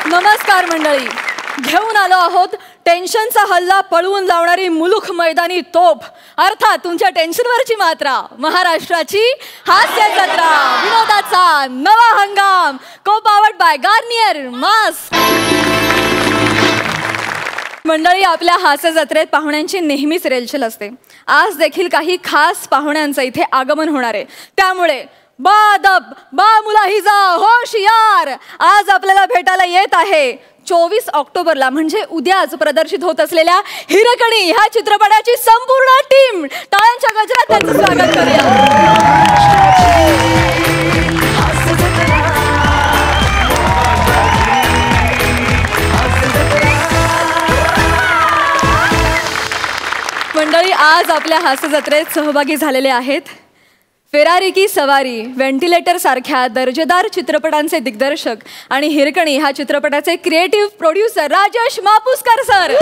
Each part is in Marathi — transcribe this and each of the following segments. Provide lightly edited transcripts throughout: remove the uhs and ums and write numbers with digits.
नमस्कार मंडळी, घेऊन आलो आहोत टेन्शनचा हल्ला पळवून लावणारी मुलुख मैदानी तोफ, अर्थात तुमच्या टेन्शनवरची मात्रा, महाराष्ट्राची हास्य जत्रा, विनोदाचा नवा हंगाम, को पावर्ड बाय गार्नियर मास्क. मंडळी, आपल्या हास्य जत्रेत पाहुण्यांची नेहमीच रेलचेल असते. आज देखील काही खास पाहुण्यांचं इथे आगमन होणार आहे. त्यामुळे बादब बा मुलाहिजा होशियार, आज आपल्याला भेटायला येत आहे 24 ऑक्टोबरला म्हणजे उद्याच प्रदर्शित होत असलेल्या हिरकणी ह्या चित्रपटाची संपूर्ण टीम. टाळ्यांच्या गजरात त्यांचं स्वागत करूया. मंडळी, आज आपल्या हास्य जत्रेत सहभागी झालेले आहेत फेरारी की सवारी, व्हेंटिलेटर सारख्या दर्जेदार चित्रपटांचे दिग्दर्शक आणि हिरकणी ह्या चित्रपटाचे creative producer Rajesh Mapuskar sir.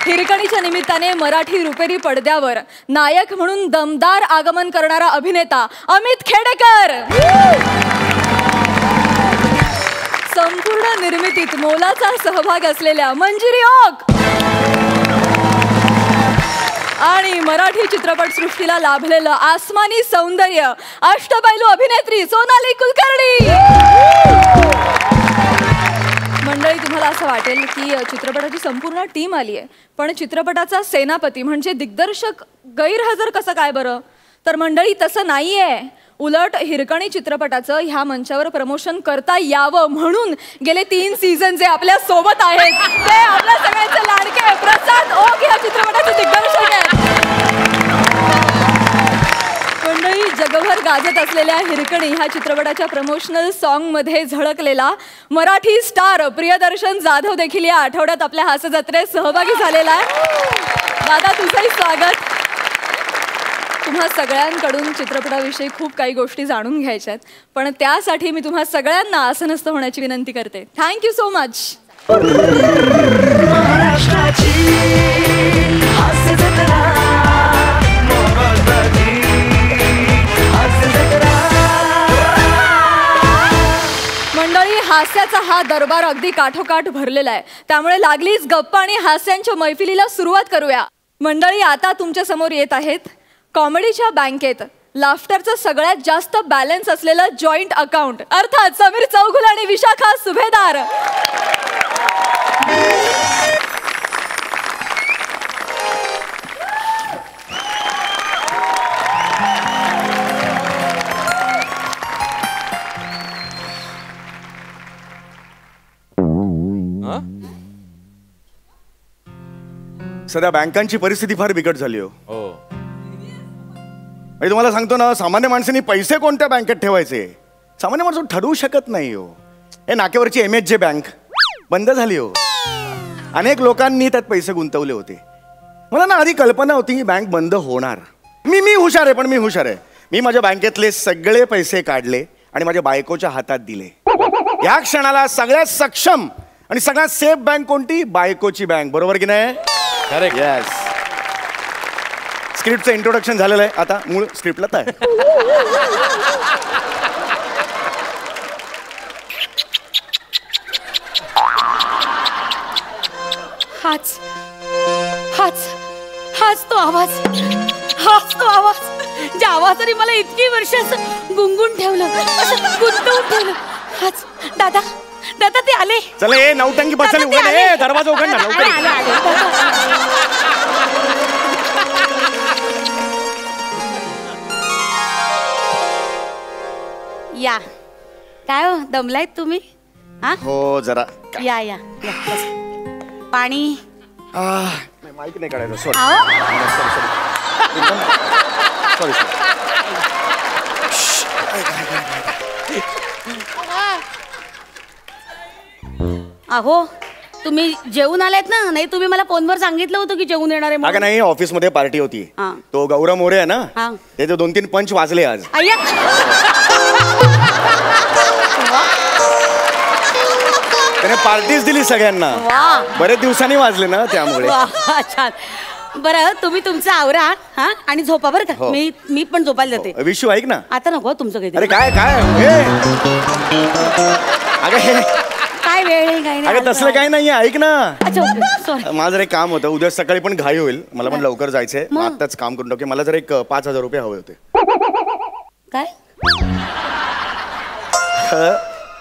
हिरकणीच्या निमित्ताने मराठी रुपेरी पडद्यावर नायक म्हणून दमदार आगमन करणारा अभिनेता अमित खेडेकर. संपूर्ण निर्मितीत मोलाचा सहभाग असलेल्या मंजिरी ओक आणि मराठी चित्रपटसृष्टीला लाभलेलं आसमानी सौंदर्य अष्टपैलू अभिनेत्री सोनाली कुलकर्णी. मंडळी, तुम्हाला असं वाटेल की चित्रपटाची संपूर्ण टीम आली आहे, पण चित्रपटाचा सेनापती म्हणजे दिग्दर्शक गैरहजर कसं काय बरं? तर मंडळी, तसं नाहीये. उलट हिरकणी चित्रपटाचं ह्या मंचावर प्रमोशन करता यावं म्हणून गेले 3 सीझन जे आपल्या सोबत आहेत ते आपल्या सगळ्यांचे लाडके प्रसाद ओक या चित्रपटाचे दिग्दर्शक आहेत. मंडळी, जगभर गाजत असलेल्या हिरकणी ह्या चित्रपटाच्या प्रमोशनल सॉन्ग मध्ये झळकलेला मराठी स्टार प्रियदर्शन जाधव देखील या आठवड्यात आपल्या हास्य जत्रेत सहभागी झालेला आहे. दादा, तुझंही स्वागत. तुम्हा सगळ्यांकडून चित्रपटाविषयी खूप काही गोष्टी जाणून घ्यायच्या आहेत, पण त्यासाठी मी तुम्हा सगळ्यांना आसनस्थ होण्याची विनंती करते. Thank you so much. मंडळी, हास्याचा हा दरबार अगदी काठोकाठ भरलेला आहे, त्यामुळे लागलीच गप्पा आणि हास्यांच्या मैफिलीला सुरुवात करूया. मंडळी, आता तुमच्या समोर येत आहेत कॉमेडीच्या बँकेत लाफ्टरचं सगळ्यात जास्त बॅलन्स असलेलं जॉईंट अकाउंट, अर्थात समीर चौगुले आणि विशाखा सुभेदार. सध्या बँकांची परिस्थिती फार बिकट झाली हो. तुम्हाला सांगतो ना, सामान्य माणसांनी पैसे कोणत्या बँकेत ठेवायचे सामान्य माणूस ठरवू शकत नाही हो. हे नाक्यावरची MHJ बँक बंद झाली हो. अनेक लोकांनी त्यात पैसे गुंतवले होते. मला ना आधी कल्पना होती ही बँक बंद होणार. मी हुशार आहे, पण मी हुशार आहे. मी माझ्या बँकेतले सगळे पैसे काढले आणि माझ्या बायकोच्या हातात दिले. या क्षणाला सगळ्यात सक्षम आणि सगळ्यात सेफ बँक कोणती? बायकोची बँक. बरोबर की नाही? करेक्ट. येस. स्क्रिप्टचं इंट्रोडक्शन झालेलं आहे, आता मूळ स्क्रिप्टला आहे. हाच हाच हाच तो आवाज, हाच तो आवाज ज्या आवाजाने मला इतकी वर्ष गुंगून ठेवलं, गुंतवून ठेवलं. हाच. दादा, दादा ते आले. चला, ए नौटंकी बसायला उघड आहे, दरवाजा उघड ना लवकर. या. काय हो, दमलायत तुम्ही? हा हो, जरा या या या. पाणी. माईक नाही काढायचं. सॉरी. अहो, तुम्ही जेवून आलात ना? नाही, तुम्ही मला फोनवर सांगितलं होतं की जेवून येणार आहे. अगं नाही, ऑफिस मध्ये पार्टी होती. तो गौरव मोरे आहे ना, त्याचे 2-3 पंच वाजले आज. त्याने पार्टीज दिली सगळ्यांना. बरेच दिवसांनी वाजले ना, त्यामुळे. छान. बरं तुम्ही तुमचं आवरा हा आणि झोपा बरं का. हो. मी पण झोपायला जाते. विशू ऐक ना. आता नको तुमचं काही. अरे काय काय अगं हे काय वेळ आहे काय अगं तसलं काही नाहीये ऐक ना. अच्छा सॉरी. माझं एक काम होतं उद्या सकाळी पण घाई होईल मला पण लवकर जायचंय मग? आत्ताच काम करून टाके मला जर एक 5,000 रुपये हवे होते. काय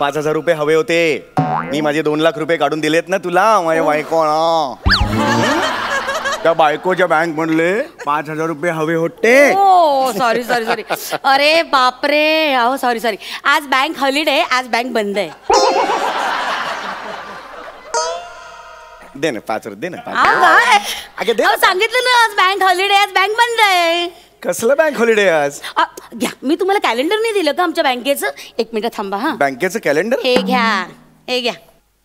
5,000 रुपये हवे होते. मी माझे 2 लाख रुपये काढून दिलेत ना तुला माझ्या बायको त्या बायकोच्या बँक मधले 5,000 रुपये हवे होते. हो सॉरी सॉरी सॉरी. अरे बापरे अहो सॉरी सॉरी. आज बँक हॉलिडे आज बँक बंद आहे. दे ना 5,000 दे ना अहो, काय अगं दे अहो, ना. सांगितलं ना आज बँक हॉलिडे आज बँक बंद आहे. कसलं बँक हॉलिडे आज. घ्या मी तुम्हाला कॅलेंडर नाही दिलं का आमच्या बँकेचं. 1 मिनिट थांबा हा. बँकेचं कॅलेंडर हे घ्या हे घ्या.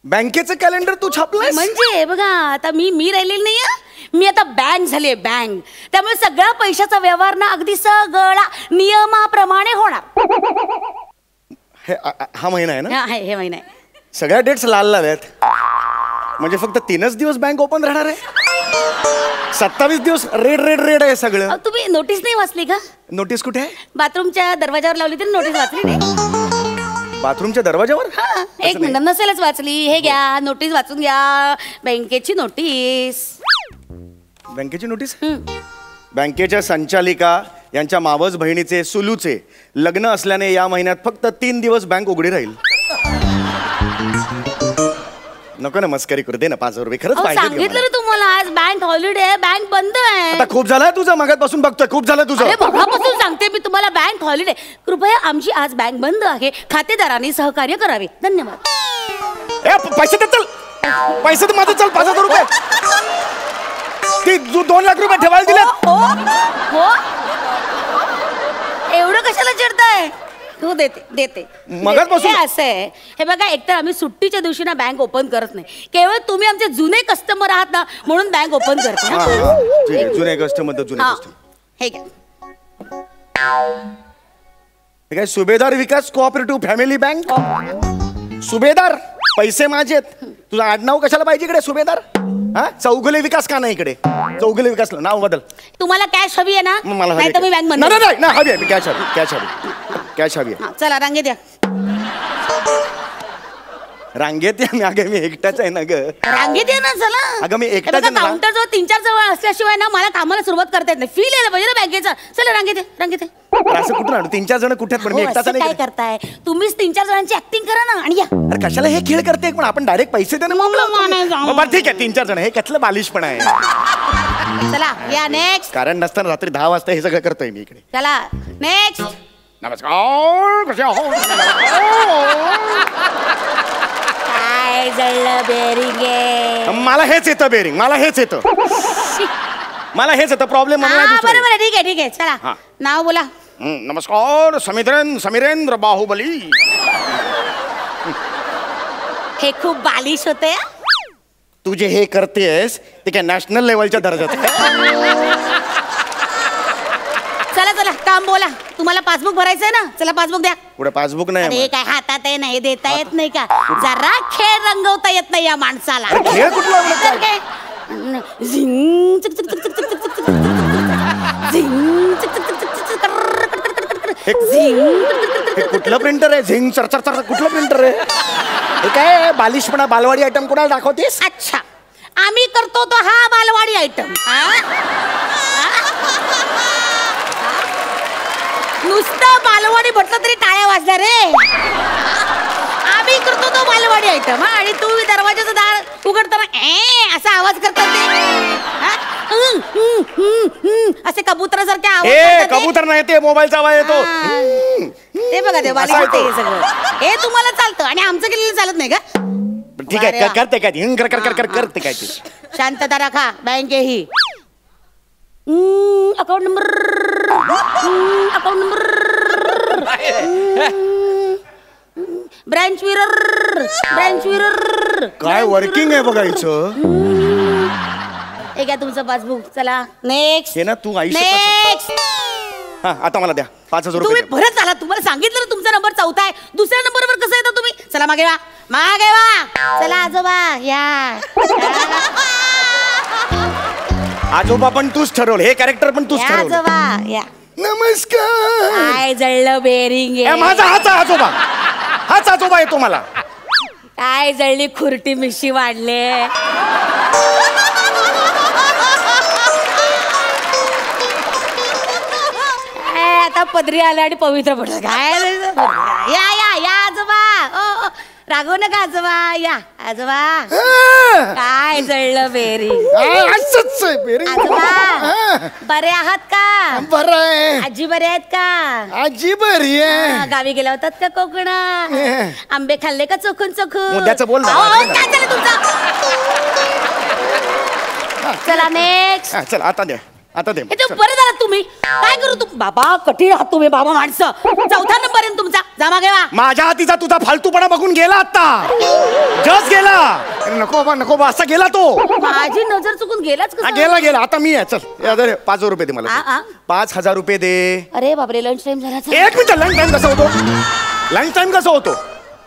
बँकेचं कॅलेंडर तू छापलंय म्हणजे बघा आता मी राहिलेली नाही हं. मी आता बँक झाली बँक. त्यामुळे सगळा पैशाचा व्यवहार ना अगदी सगळा नियमाप्रमाणे होणार. हा महिना आहे ना. हे महिना आहे. सगळ्या डेट्स लाल लाल आहेत म्हणजे फक्त 3च दिवस बँक ओपन राहणार आहे. 27 दिवस रेड रेड रेड आहे सगळं. अहो, तुम्ही नोटीस नाही वाचली का. नोटीस कुठे आहे. बाथरूमच्या दरवाजावर लावली तरी नोटीस वाचली नाही. बाथरूमच्या दरवाजावर. हा, एक मिनिट नसेलच वाचली. हे घ्या नोटीस वाचून घ्या. बँकेची नोटीस. बँकेची नोटीस. बँकेच्या संचालिका यांच्या मावस बहिणीचे सुलूचे लग्न असल्याने या महिन्यात फक्त 3 दिवस बँक उघडी राहील. नको ना मस्करी करू दे ना 5,000 रुपये खरंच अहो, पाहिजे सांगितलं ना तुम्हाला आज बँक हॉलिडे आहे बँक बंद आहे. आता खूप झालंय तुझं मगापासून बघतोय खूप झालं तुझं. अरे मगापासून सांगते मी तुम्हाला बँक हॉलिडे. कृपया आमची आज बँक बंद आहे. खातेदारांनी सहकार्य करावे. धन्यवाद. पैसे दे चल. पैसे तर माझं चल 5,000 रुपये. ती 2 लाख रुपये ठेवायला दिले. हो एवढं कशाला चिडताय. तू देते मगाचपासून- हे असं आहे. हे बघा एकतर आम्ही सुट्टीच्या दिवशी ना बँक ओपन करत नाही. केवळ तुम्ही आमचे जुने कस्टमर आहात ना म्हणून बँक ओपन करते. हा, हा, ठीक आहे. जुने कस्टमर जुने हा. कस्टमर. हे घ्या. हे काय सुभेदार विकास कोऑपरेटिव्ह फॅमिली बँक. सुभेदार पैसे माझेत. तुझं आडनाव कशाला पाहिजे इकडे सुभेदार. हा चौगुले विकास का नाही इकडे. चौगुले विकास नाव बदल. तुम्हाला कॅश हवी आहे ना. मला नाही तर मी बँक बंद नाही नाही हवी आहे कॅश हवी कॅश हवी कॅश हवी आहे. हा, चला रांगे द्या. रांगेत या अगं मी एकटाच आहे ना ग. रांगे द्या ना चला. अगं, मी एकटाच आहे ना. काउंटर जवळ 3-4 जवळ असल्याशिवाय ना मला कामाला सुरुवात करता येत नाही. फील यायला पाहिजे ना बँकेचा. चला रांगे द्या. असं कुठून आणू 3-4 जण कुठे पण मी हो, एकटाच असं नाही काय करताय तुम्हीच 3-4 जणांची ऍक्टिंग करा ना आणि या. अरे कशाला हे खेळ करते पण आपण डायरेक्ट पैसे दे ना मग. बरं ठीक आहे 3-4 जण हे कसलं बालिश पण आहे. चला या नेक्स्ट. कारण नसताना रात्री 10 वाजता हे सगळं करतोय मी इकडे. चला नेक्स्ट. नमस्कार कसे आहो. काय जळलं बेरिंगे. मला हेच येतं बेरिंग मला हेच येतं प्रॉब्लेम. बरोबर ठीक आहे चला हा. नाव बोला. नमस्कार समीरेंद्र बाहुबली. हे खूप बालिश होते. तू जे हे करतेस ते काय नॅशनल लेवलच्या दर्जाचं आहे. चला काम बोला. तुम्हाला पासबुक भरायचंय ना. चला पासबुक द्या. पुढे पासबुक नाही अरे काय हातात आहे नाही देता येत नाही का. जरा खेळ रंगवता येत नाही या माणसाला. अरे, खेळ कुठला एवढा तर काय? झिंग, चिक, चिक, चिक, चिक, चिक, चिक, चिक, चिक, झिंग, चिक, चिक, चिक, चिक, चिक, चिक, झिंग. हे कुठलं प्रिंटर आहे झिंग चर चर चर कुठलं प्रिंटर आहे. हे काय बालिशपणा बालवाडी आयटम कोणाला दाखवतेस. अच्छा आम्ही करतो तो हा बालवाडी आयटम. नुसतं बालवाडी म्हटलं तरी टाळ्या वाजल्या रे. आम्ही करतो तो बालवाडी आयटम. आणि तू दरवाजाचं दार उघडताना असा आवाज करतात असे कबुतरासारखे आवाज करतात ते. कबूतर नाही ते मोबाईलचा आवाज येतो. ते बघा ते बालिश होते हे सगळं. हे तुम्हाला चालतं आणि आमचं केलेलं चालत नाही का. ठीक आहे करते काय ती कर कर कर कर करते काय ती. शांतता राखा. बँक ही अकाउंट नंबर ब्रांच विरर काय वर्किंग आहे बघायचं. हे घ्या तुमचं पासबुक. चला नेक्स्ट. हे ना तू आयुष्य नेक्स्ट. हा आता मला द्या 5,000 तुम्ही रुपये. परत आला. तुम्हाला सांगितलं ना तुमचा नंबर 4था आहे. दुसऱ्या नंबरवर कसं येतं तुम्ही. चला मागे वा. चला आजोबा या. आजोबा पण तूच ठरवलं, हे कॅरेक्टर पण तूच या ठरवलं. आजोबा या. नमस्कार. काय जळलं बेरिंग ए, माझा हाच आजोबा, हाच आजोबा येतो मला. काय जळली खुरटी मिशी वाढले. आता पदरी आला आणि पवित्र पडलं. काय या या या आजोबा. ओ रागवू नका आजोबा. या आजोबा. काय जळलं बेरी. असंच आहे, बेरिंग. आजोबा बरे आहात का. बरं आहे. आजी बरे आहेत का. आजी बरी आहे. गावी गेला होतात का कोकणात. आंबे खाल्ले का चोखून चोखून. मुद्द्याचं बोल ना. काय झालं तुमचं. चला नेक्स्ट. हा, चल आता दे, आता दे. हे तर बरं झालं तुम्ही. काय करू तू बाबा. कठीण आहात तुम्ही बाबा माणसं. चौथा नंबर आहे तुमचा. जमा घेवा. माझ्या हातीचा तुझा फालतूपणा बघून गेला आता. जस गेला. नको बा, नको बा, असा गेला तो. माझी नजर चुकून गेलाच हा, का. गेला गेला. आता मी आहे. चल या दे, 5,000 रुपये दे मला. आ, आ. 5,000 रुपये दे. अरे बापरे लंच टाइम झाला. एक मिनिट. लंच टाइम कसा होतो. लंच टाइम कसा होतो.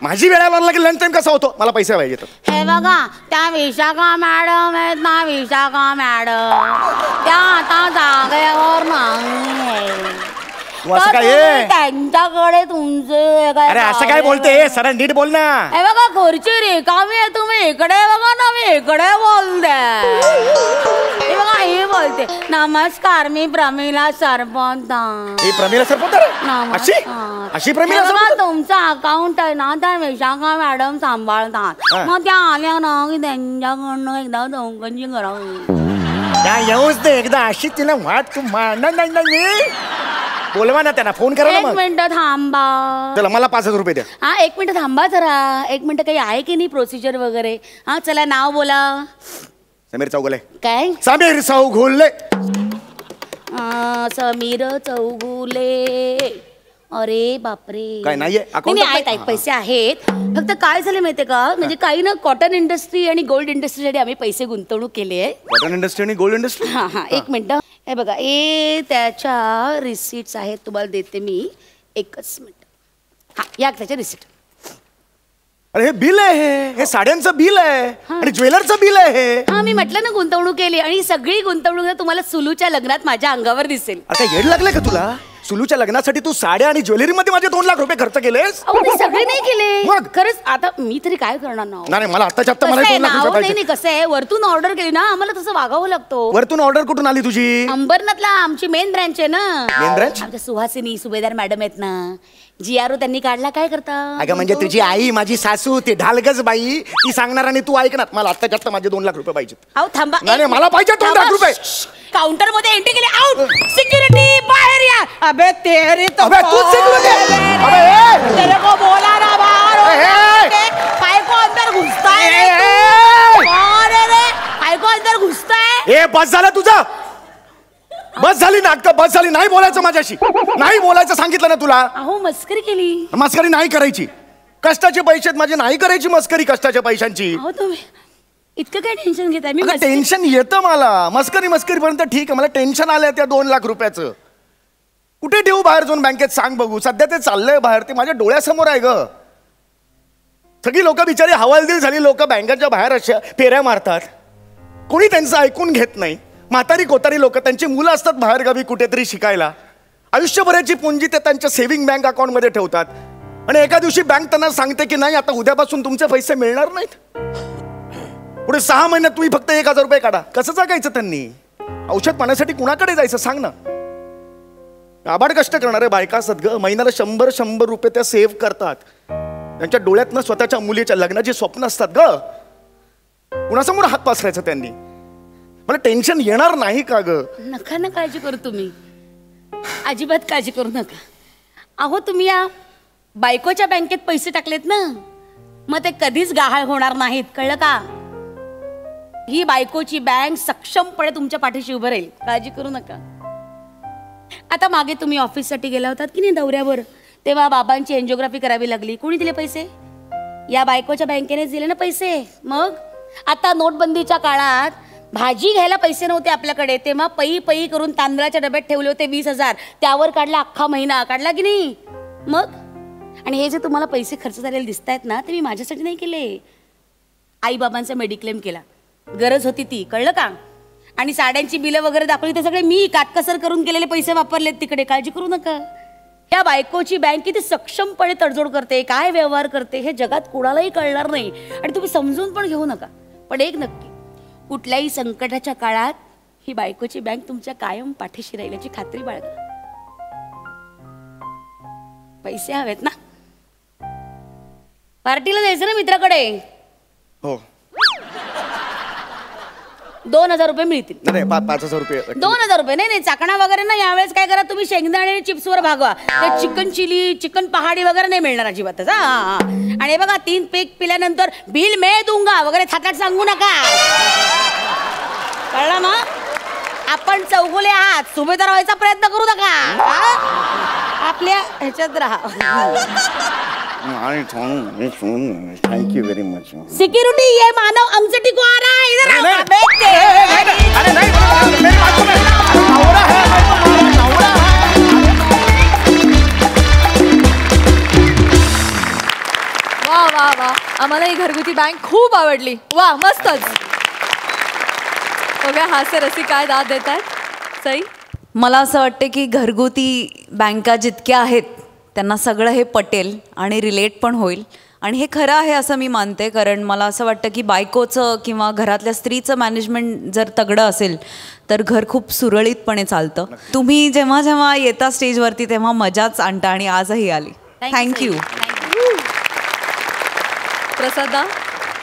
माझी वेळा लागला की लंच टाइम कसा होतो. मला पैसे पाहिजे. हे बघा त्या विशाखा मॅडम आहेत ना. विशाखा मॅडम त्या आता जागेवर नाही. तू असं तर काय तुम्ही आहे? त्यांच्याकडे तुमचे काय अरे असं काय बोलते. सरळ नीट बोल ना. हे बघा खुर्ची रिकामी आहे. तुम्ही इकडे बघा ना. मी इकडे बोलते. हे बघा हे बोलते. नमस्कार मी प्रमिला सरपंच. ही प्रमिला सरपंच आहे? अशी अशी प्रमिला सरपंच. तुमचं अकाउंट आहे ना त्या विशाखा मॅडम सांभाळतात. हा. मग त्या आल्या ना की त्यांच्याकडनं एकदा चौकशी करावी. त्या येऊच दे एकदा. अशी तिला वाट तू नाही बोलवा ना त्यांना. फोन करा ना एक मग. मिनिट थांबा. चला मला 5,000 रुपये द्या. हा एक मिनिट थांबा जरा. एक मिनिट काही आहे की नाही प्रोसिजर वगैरे. हा चला नाव बोला. समीर चौगुले. काय समीर चौगुले. समीर चौगुले. अरे बापरे. काय नाहीये account नाही, मध्ये? आहेत पैसे आहेत. फक्त काय झालं माहितीये का. म्हणजे काही ना कॉटन इंडस्ट्री आणि गोल्ड इंडस्ट्रीसाठी आम्ही पैसे गुंतवणूक केली आहे. कॉटन इंडस्ट्री आणि गोल्ड इंडस्ट्री. हा हा एक मिनिट. हे बघा हे त्याच्या रिसिट्स आहेत. तुम्हाला देते मी. एकच मिनिट. हा या त्याच्या रिसिट. अरे हे बिल आहे. हे साड्यांचं बिल आहे आणि ज्वेलरचं बिल आहे हे. हा मी म्हटलं ना गुंतवणूक केली आणि सगळी गुंतवणूक ना तुम्हाला सुलूच्या लग्नात माझ्या अंगावर दिसेल. आता येड लागले का तुला. सुलूच्या लग्नासाठी तू साड्या आणि ज्वेलरी मध्ये माझे 2 लाख रुपये खर्च केलेस. अहो मी सगळे नाही केले. मग? खरंच आता मी तरी काय करणार ना. नाही मला आत्ताच्या आत्ता मला कसं आहे 2 लाख ना, रुपये अहो, नाही पाहिजे. नाही कसं आहे वरतून ऑर्डर केली ना आम्हाला तसं वागावं लागतो. वरतून ऑर्डर कुठून आली तुझी. अंबरनाथला आमची मेन ब्रँच आहे ना. Main branch. आमच्या सुहासिनी सुभेदार मॅडम आहेत ना. GRO त्यांनी काढला. काय करता. अगं म्हणजे तुझी आई माझी सासू ती ढालगज बाई ती सांगणार आणि तू ऐकणार. मला आत्ताच्या आत्ता माझे 2 लाख रुपये पाहिजेत. अहो थांबा. नाही मला पाहिजे 2 लाख रुपये. काउंटर मध्ये एंट्री केली. आउट सिक्युरिटी बाहेर या. अबे तेरी तो अबे, तू security. अबे, ए. तेरे को बोला ना बाहर. ए. काय को अंदर घुसता है. ए. कौन है रे. काय को अंदर घुसता है. ए बस झालं तुझं. बस झाली नाटकं. बस झाली. नाही बोलायचं माझ्याशी. नाही बोलायचं सांगितलं ना तुला. अहो मस्करी केली. मस्करी नाही करायची. कष्टाचे पैसे आहेत माझे. नाही करायची मस्करी कष्टाच्या पैशांची. अहो तुम्ही इतकं काय टेन्शन घेताय. मी मस्करी- टेन्शन येतं मला. मस्करी पर्यंत ठीक आहे. मला टेन्शन आलंय त्या 2 लाख रुपयाचं. कुठे ठेवू बाहेर जाऊन बँकेत सांग बघू. सध्या ते चाललंय बाहेर. ते माझ्या डोळ्यासमोर आहे ग. सगळी लोक बिचारी हवालदिल झाली. लोक बँकेच्या बाहेर अशा फेऱ्या मारतात. कोणी त्यांचं ऐकून घेत नाही. म्हातारी कोतारी लोक त्यांची मुलं असतात बाहेर गावी कुठेतरी शिकायला. आयुष्यभराची पुंजी ते त्यांच्या सेव्हिंग बँक अकाउंटमध्ये ठेवतात आणि एका दिवशी बँक त्यांना सांगते की नाही आता उद्यापासून तुमचे पैसे मिळणार नाहीत. पुढे 6 महिन्यात तुम्ही फक्त 1,000 रुपये काढा. कसं जगायचं त्यांनी. औषध पाण्यासाठी कुणाकडे जायचं सांग ना. आबाड कष्ट करणारे बायका असतात ग. महिन्याला 100 रुपये त्या सेव्ह करतात. त्यांच्या डोळ्यातनं स्वतःच्या मुलीच्या लग्नाची स्वप्न असतात ग. कुणासमोर हात पसरायचा त्यांनी. मला टेन्शन येणार नाही का ग. नका ना काळजी करू तुम्ही. अजिबात काळजी करू नका. अहो तुम्ही या बायकोच्या बँकेत पैसे टाकलेत ना मग ते कधीच गहाळ होणार नाहीत. कळलं का. ही बायकोची बँक सक्षमपणे तुमच्या पाठीशी उभं राहील. काळजी करू नका. आता मागे तुम्ही ऑफिससाठी गेला होतात की नाही दौऱ्यावर. तेव्हा बाबांची एन्जिओग्राफी करावी लागली. कोणी दिले पैसे. या बायकोच्या बँकेनेच दिले ना पैसे. मग आता नोटबंदीच्या काळात भाजी घ्यायला पैसे नव्हते आपल्याकडे. तेव्हा पई करून तांदळाच्या डब्यात ठेवले होते 20,000. त्यावर काढला अख्खा महिना. काढला की नाही. मग आणि हे जे तुम्हाला पैसे खर्च झालेले दिसत आहेत ना ते मी माझ्यासाठी नाही केले. आई बाबांचा मेडिक्लेम केला. गरज होती ती. कळलं का. आणि साड्यांची बिलं वगैरे दाखवली ते सगळे मी काटकसर करून केलेले पैसे वापरलेत तिकडे. काळजी करू नका. या बायकोची बँक किती सक्षमपणे तडजोड करते, काय व्यवहार करते हे जगात कुणालाही कळणार नाही आणि तुम्ही समजून पण घेऊ नका. पण एक नक्की, कुठल्याही संकटाच्या काळात ही बायकोची बँक तुमच्या कायम पाठीशी राहील याची खात्री बाळगा. पैसे हवेत ना? पार्टीला जायचं ना मित्राकडे? हो. 2000 रुपये मिळतील. नाही 5,000 रुपये. 2000 रुपये नाही चाकणा वगैरे ना. यावेळेस काय करा तुम्ही, शेंगदाणे आणि चिप्सवर भागवा. ते चिकन चिली, चिकन पहाडी वगैरे नाही मिळणार अजिबातच. हा. आणि बघा 3 पेक पिल्यानंतर बिल मैं दूंगा वगैरे थाटाट सांगू नका. कळलं ना? आपण चौगुले आहात, सुभेदार व्हायचा प्रयत्न करू नका. आपल्या ह्याच्यात राहा. Thank you very much. सिक्युरिटी ये मानव अंगचटी को आ रहा है, इधर आओ. वा वा वा, आम्हाला ही घरगुती बँक खूप आवडली. वा मस्तच. बघा हास्य रसिक काय दाद देत आहेत. सई, मला असं वाटतं की घरगुती बँका जितक्या आहेत त्यांना सगळं हे पटेल आणि रिलेट पण होईल. आणि हे खरं आहे असं मी मानते, कारण मला असं वाटतं की बायकोचं किंवा घरातल्या स्त्रीचं मॅनेजमेंट जर तगडं असेल तर घर खूप सुरळीतपणे चालतं. तुम्ही जेव्हा जेव्हा येता स्टेजवरती तेव्हा मजाच आणता आणि आजही आली. थँक्यू. प्रसादा,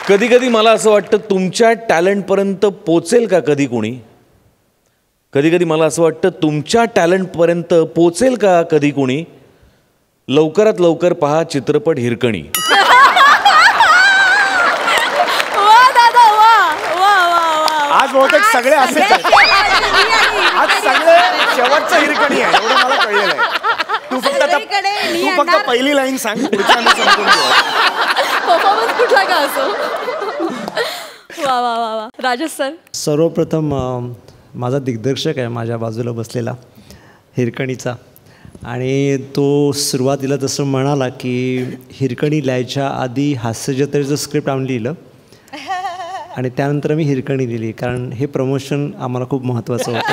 कधी कधी मला असं वाटतं तुमच्या टॅलेंटपर्यंत पोचेल का कधी कोणी. कधी कधी मला असं वाटतं तुमच्या टॅलेंटपर्यंत पोचेल का कधी कोणी. लवकरात लवकर पहा चित्रपट हिरकणी. वा दादा, वा वा वा वा. आज बहुतेक सगळे असेच आहेत. आज सगळे शेवटचं हिरकणी आहे एवढं मला कळलेलं आहे. तू फक्त पहिली लाईन सांग, पुढच्या मी समजून घेऊ. परफॉर्मन्स कुठला का असो. वा वा वा वा. राजेश सर, सर्वप्रथम माझा दिग्दर्शक आहे माझ्या बाजूला बसलेला हिरकणीचा, आणि तो सुरुवातीला तसं म्हणाला की हिरकणी लिहायच्या आधी हास्यजत्रेचं स्क्रिप्ट आम्ही लिहिलं आणि त्यानंतर मी हिरकणी लिहिली, कारण हे प्रमोशन आम्हाला खूप महत्त्वाचं होतं.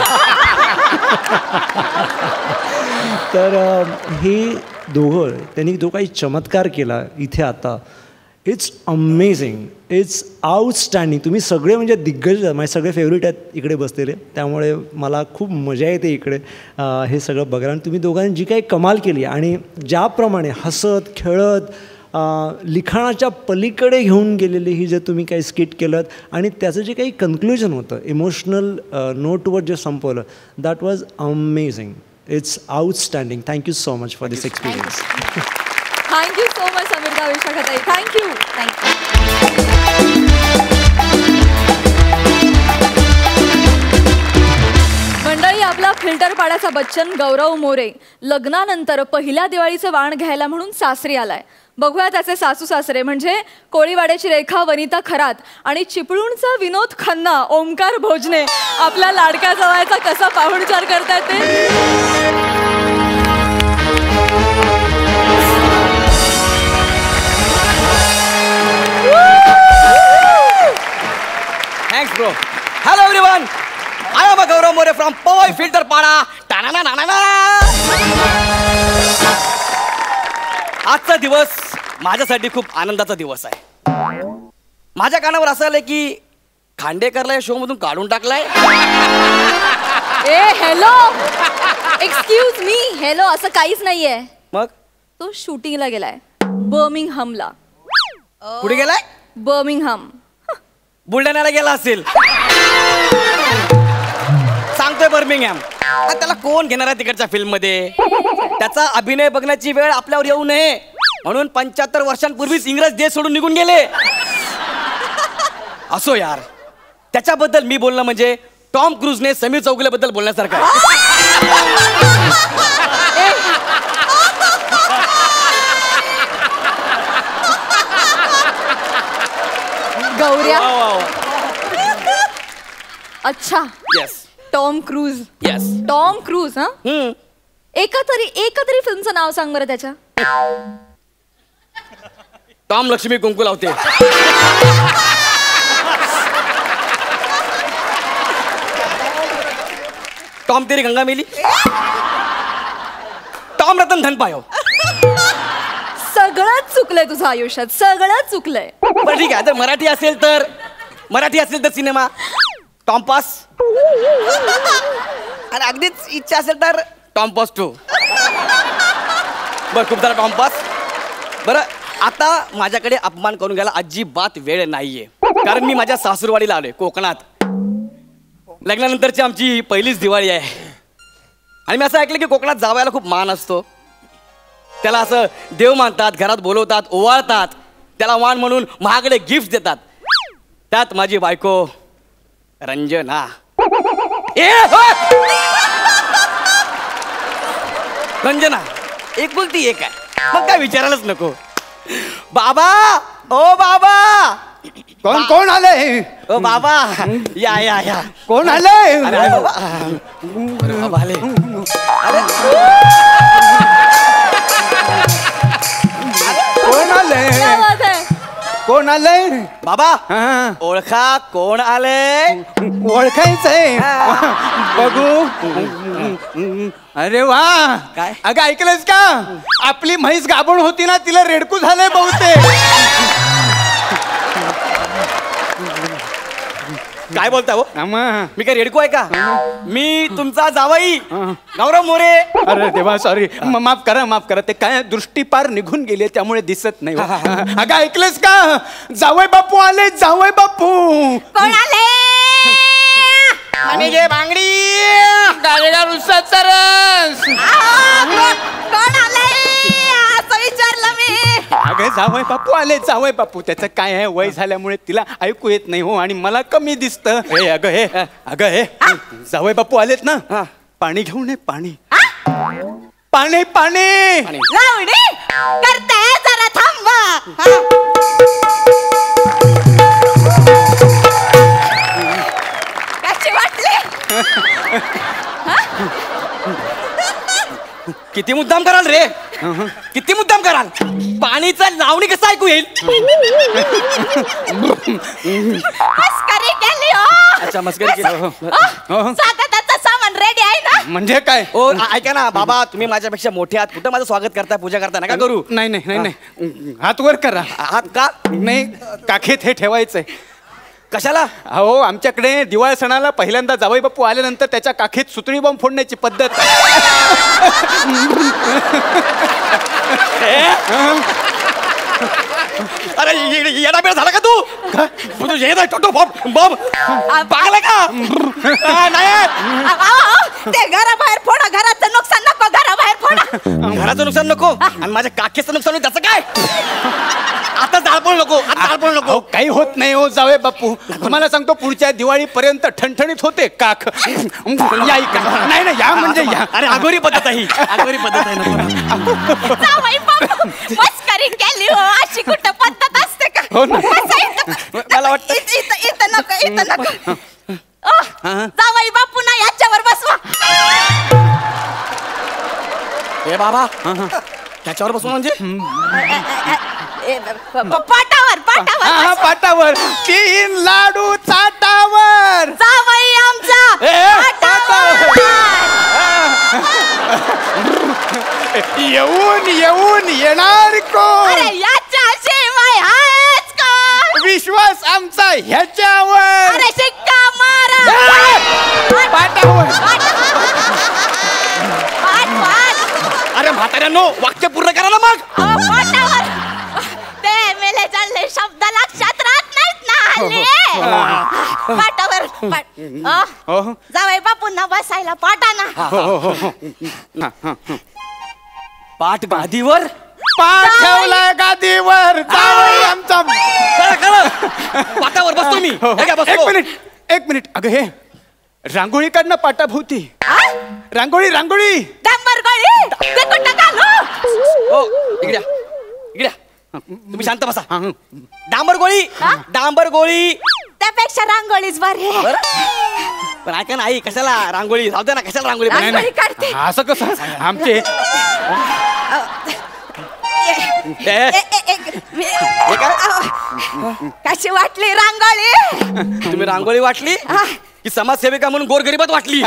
तर हे दोघं त्यांनी जो काही चमत्कार केला इथे आता, इट्स अमेझिंग, इट्स आउटस्टँडिंग. तुम्ही सगळे म्हणजे दिग्गज, माझे सगळे फेवरेट आहेत इकडे बसलेले, त्यामुळे मला खूप मजा येते इकडे हे सगळं बघायला. आणि तुम्ही दोघांनी जी काही कमाल केली आणि ज्याप्रमाणे हसत खेळत लिखाणाच्या पलीकडे घेऊन गेलेली ही जे तुम्ही काही स्किट केलं आणि त्याचं जे काही कन्क्लुजन होतं, इमोशनल नोटवर जे संपवलं, that was amazing. It's outstanding. Thank you so much for this experience. Thank you so much Amruta विशाखाताई. थँक्यू. मंडळी, आपला फिल्टर पाड्याचा बच्चन गौरव मोरे लग्नानंतर पहिल्या दिवाळीचं वाण घ्यायला म्हणून सासरी आलाय. बघूया त्याचे सासू सासरे म्हणजे कोळीवाड्याची रेखा वनिता खरात आणि चिपळूणचा विनोद खन्ना ओमकार भोजने आपल्या लाडक्या जवळचा कसा पाहुणचार करतात ते. Thanks, bro. Hello, everyone. I am a Gaurav More from Powai Filter Pada. आजचा दिवस माझ्यासाठी खूप आनंदाचा दिवस आहे. माझ्या कानावर असं आलंय की खांडेकरला या शो मधून काढून टाकलाय. ए हॅलो, एक्सक्यूज मी, हॅलो असं काहीच नाहीये. मग तो शूटिंगला गेलाय बर्मिंगहमला. कुठे गेलाय? बर्मिंगहम. बुलढाण्याला गेला असेल. सांगतोय बर्मिंगहॅम. त्याला कोण घेणार आहे तिकडच्या फिल्म मध्ये? त्याचा अभिनय बघण्याची वेळ आपल्यावर येऊ नये म्हणून 75 वर्षांपूर्वीच इंग्रज देश सोडून निघून गेले. असो यार, त्याच्याबद्दल मी बोलणं म्हणजे टॉम क्रूजने समीर चौगुलेबद्दल बोलण्यासारखं आहे. गौऱ्या. अच्छा, yes Tom cruise. Yes Tom cruise. हा, एका तरी फिल्मचं नाव सांग बरं त्याच्या. टॉम लक्ष्मी कुंकू लावते. टॉम तेरी गंगा मेली. टॉम रतन धन पायो. सगळंच चुकलंय तुझं आयुष्यात, सगळंच चुकलंय. बरं ठीक आहे, जर मराठी असेल तर सिनेमा टॉमपास. आणि अगदीच इच्छा असेल तर टॉमपास 2. बरं खूप झाला टॉमपास. बरं आता माझ्याकडे अपमान करून घ्यायला अजिबात वेळ नाहीये, कारण मी माझ्या सासूरवाडीला आलोय कोकणात. लग्नानंतरची आमची पहिलीच दिवाळी आहे. आणि मी असं ऐकलं की कोकणात जावयाला खूप मान असतो. त्याला असं देव मानतात, घरात बोलवतात, ओवाळतात, त्याला मान म्हणून महागडे गिफ्ट देतात. त्यात माझी बायको रंजना. रंजना एक बोलती एक आहे, मग काय विचारायलाच नको. बाबा, ओ बाबा. कोण आलंय? ओ बाबा, या या या. कोण आलंय? अरे बाबा. अरे बाबा आले. कोण आलंय? क्या बात है? कोण आलंय? बाबा हा. ओळखा कोण आले? ओळखायचंय. बघू. अरे वा. काय? अगं ऐकलंस का? आपली म्हैस गाभण होती ना, तिला रेडकू झालंय बहुतेक. काय बोलता हो? मी काय रेडको आहे का? मी तुमचा जावई गौरव मोरे. अरे देवा, सॉरी. माफ करा. ते काय दृष्टीपार निघून गेले त्यामुळे दिसत नाही. अगं ऐकलंस का? जावई बापू आले, जावई बापू. कोण आले? आणि घे बांगडी. गाडीला उसाचा रस. कोण आले असं विचारलं मी. अगं जावई बापू आले, जावई बापू. त्याचं काय आहे, वय झाल्यामुळे तिला ऐकू येत नाही हो, आणि मला कमी दिसतं. अगं हे जावई बापू आलेत ना, पाणी घेऊन ये. पाणी. लावणी करते जरा थांबा. कशी वाटली? किती मुद्दाम कराल रे? किती मुद्दाम कराल? पाणीचं लावणी कसं ऐकू येईल? मस्करी केली हो. अच्छा मस्करी केली. स्वागताचं सामान रेडी आहे ना? म्हणजे काय? ओ ऐका ना बाबा, तुम्ही माझ्यापेक्षा मोठे आहात, कुठं माझं स्वागत करताय, पूजा करताय, नका करू. नाही. हात वर करा. आहात का? नाही, काखेत हे ठेवायचंय. कशाला? अहो आमच्याकडे दिवाळी सणाला पहिल्यांदा जावई बापू आल्यानंतर त्याच्या काखेत सुतळी बॉम्ब फोडण्याची पद्धत. अरे येडा बेडा झाला का तू? तू येत आहे टोटो बॉम्ब पागला का? नाही, ते घराबाहेर फोडा. घराचं नुकसान नको, घराबाहेर फोडा. घराचं नुकसान नको आणि माझ्या काखेचं नुकसान होईल त्याचं काय? आता जाळपोळ नको, आता जाळपोळ नको. काही होत नाही हो जावई बापू. तुम्हाला सांगतो पुढच्या दिवाळीपर्यंत ठणठणीत होते काख. या इकडे. नाही या म्हणजे या. अरे अगोरी पद्धत आहे ही. अगोरी पद्धत आहे ना. जावई बापू, मस्करी केली हो. अशी कुठं पद्धत असते का? हो ना. मला वाटतं इथं नको. जावई बापू ना याच्यावर बसवा. हे बाबा त्याच्यावर बसून म्हणजे पाटावर. पाटावर. 3 लाडू चाटावर. जावई आमचा पाटावर. येऊन येणार कोण? अरे याच्याशिवाय आहेच का? विश्वास आमचा ह्याच्यावर. अरे शिक्का मारा. पाटावर. अरे म्हाताऱ्यांनो वाक्य पूर्ण करा ना मग. पाटावर. ते मेले चालले शब्द लक्षात राहत नाहीत ना हल्ली. पाटावर. जावई बापूंना बसायला पाटाना. पाठ गादीवर. पाठ ठेवलाय गादीवर. जावई आमचा. पाटावर बसतो मी. हे घ्या, बसतो. एक मिनिट. अगं हे रांगोळी काढ ना पाटाभोवती. रांगोळी. डांबर गोळी. ते कुठं घालू? ओ इकड्या तुम्ही शांत बसा. डांबर गोळी. त्यापेक्षा रांगोळीच बरी आहे. पण ऐका ना आई, कशाला रांगोळी राहू दे ना. कशाला रांगोळी? रांगोळी काढते. असं कसं? आमचे कशी वाटली रांगोळी? तुम्ही रांगोळी वाटली की समाजसेविका म्हणून गोरगरिबात वाटली?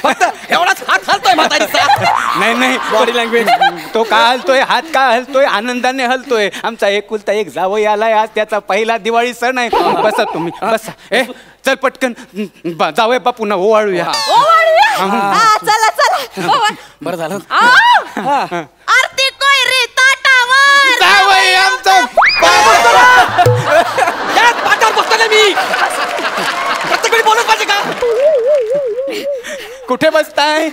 फक्त एवढाच हात हलतोय म्हातारीचा. नाही नाही बॉडी लँग्वेज. तो का हलतोय, हात का हलतोय, आनंदाने हलतोय. आमचा एकुलता एक जावई आलाय, आज त्याचा पहिला दिवाळी सण आहे. बसा तुम्ही बसा. ए चल पटकन जावई बापू ना ओवाळूया. चला चला. बरं झालं. आरती कोयरी ताटावर. जावई आमचं पाठावर बसतो ना मी. प्रत्येक वेळी बोलत पाहिजे का? कुठे बसताय?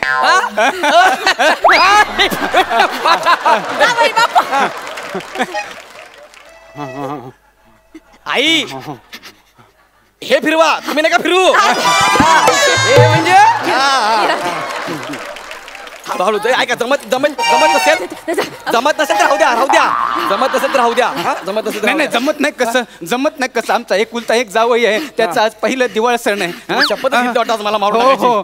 आई हे फिरवा, तुम्ही नका फिरू. हे म्हणजे हळूहळू ऐका. जमत जमत जमत नसेल तर राहू द्या, राहू द्या. जमत नसेल तर राहू द्या. जमत नसेल तर नाही नाही जमत नाही कसं, जमत नाही कसं. आमचा एकुलता एक जावई आहे, त्याचा आज पहिलं दिवाळ सण आहे. शपथ वाटत मला मारून हो टाकायची. हो.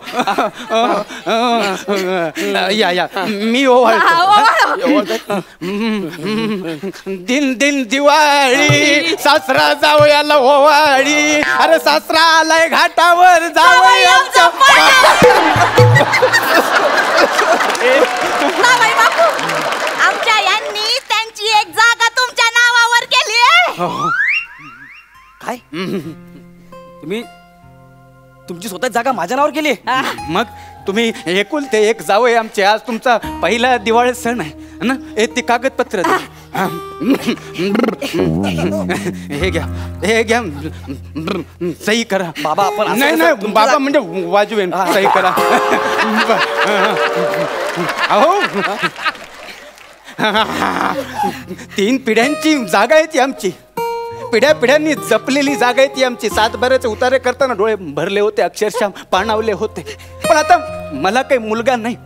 या या मी ओवाळ. दिन दिन दिवाळी, सासरा जावयाला ओवाळी. अरे सासरा आलाय घाटावर, जावई आमचा आमच्या यांनी त्यांची एक जागा तुमच्या नावावर केली आहे. काय तुम्ही तुमची स्वतः जागा माझ्या नावावर केली? मग तुम्ही एकुलते एक जावई आमचे, आज तुमचा पहिला दिवाळी सण आहे ना. ती कागदपत्र द्या. हे घ्या, हे घ्या, सही करा. बाबा आपण असं नाही कसं नाही तुमच्या बाबा म्हणजे वाजवेन. सही करा. अहो 3 पिढ्यांची जागा आहे ती आमची. पिढ्या पिढ्यांनी जपलेली जागा आहे ती आमची. 7 बाराचे उतारे करताना डोळे भरले होते, अक्षरशः पाणावले होते. पण आता मला काही मुलगा नाही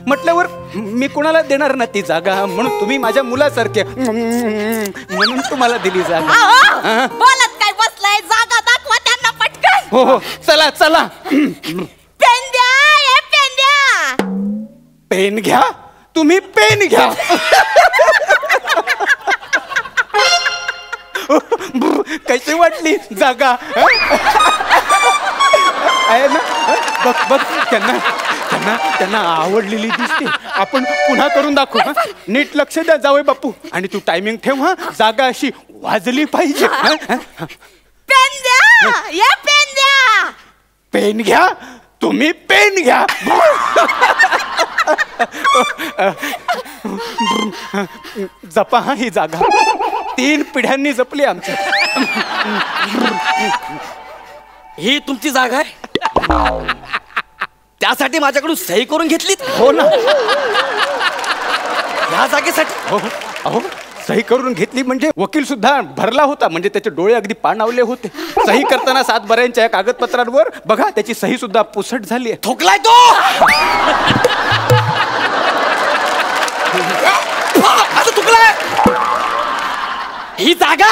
म्हटल्यावर मी कुणाला देणार ना ती जागा. म्हणून तुम्ही माझ्या मुलासारखे, म्हणून तुम्हाला दिली जागा. बोलत काय बसलाय? जागा दाखवा त्यांना पटकन. हो हो चला चला. पेन द्या, हे पेन द्या. पेन घ्या, तुम्ही पेन घ्या. कशी वाटली जागा? आहे ना? बघ बघ त्यांना त्यांना त्यांना आवडलेली दिसते. आपण पुन्हा करून दाखवू. हा? नीट लक्ष द्या जावई बापू. आणि तू टायमिंग ठेव. हा जागा अशी वाजली पाहिजे. पेन द्या, हे पेन द्या. पेन घ्या, तुम्ही पेन घ्या. जपा हा ही जागा. 3 पिढ्यांनी जपली आमच्या. ही तुमची जागा आहे? त्यासाठी माझ्याकडून सही करून घेतलीत? हो ना. या जागेसाठी? हो अहो सही करून घेतली म्हणजे वकील सुद्धा भरला होता. म्हणजे त्याचे डोळे अगदी पाणावले होते. सही करताना 7 बऱ्यांच्या या कागदपत्रांवर बघा त्याची सही सुद्धा पुसट झाली आहे. ठोकलाय तो. असं चुकलाय. ही जागा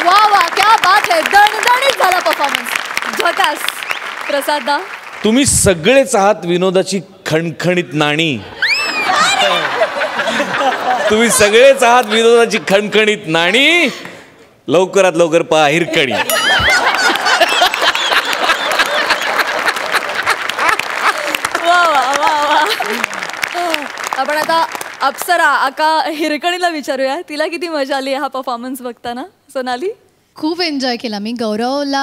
वा वा क्या बात आहे. दणदणीत झाला परफॉर्मन्स. झकास. प्रसादा, तुम्ही सगळेच आहात विनोदाची खणखणीत नाणी. तुम्ही सगळेच आहात विनोदाची खणखणीत नाणी. लवकरात लवकर पहा हिरकणी. वा वा वा वा. आपण आता अप्सरा आका हिरकणीला विचारूया, तिला किती मजा आली हा परफॉर्मन्स बघताना. सोनाली? खूप एन्जॉय केला मी. गौरवला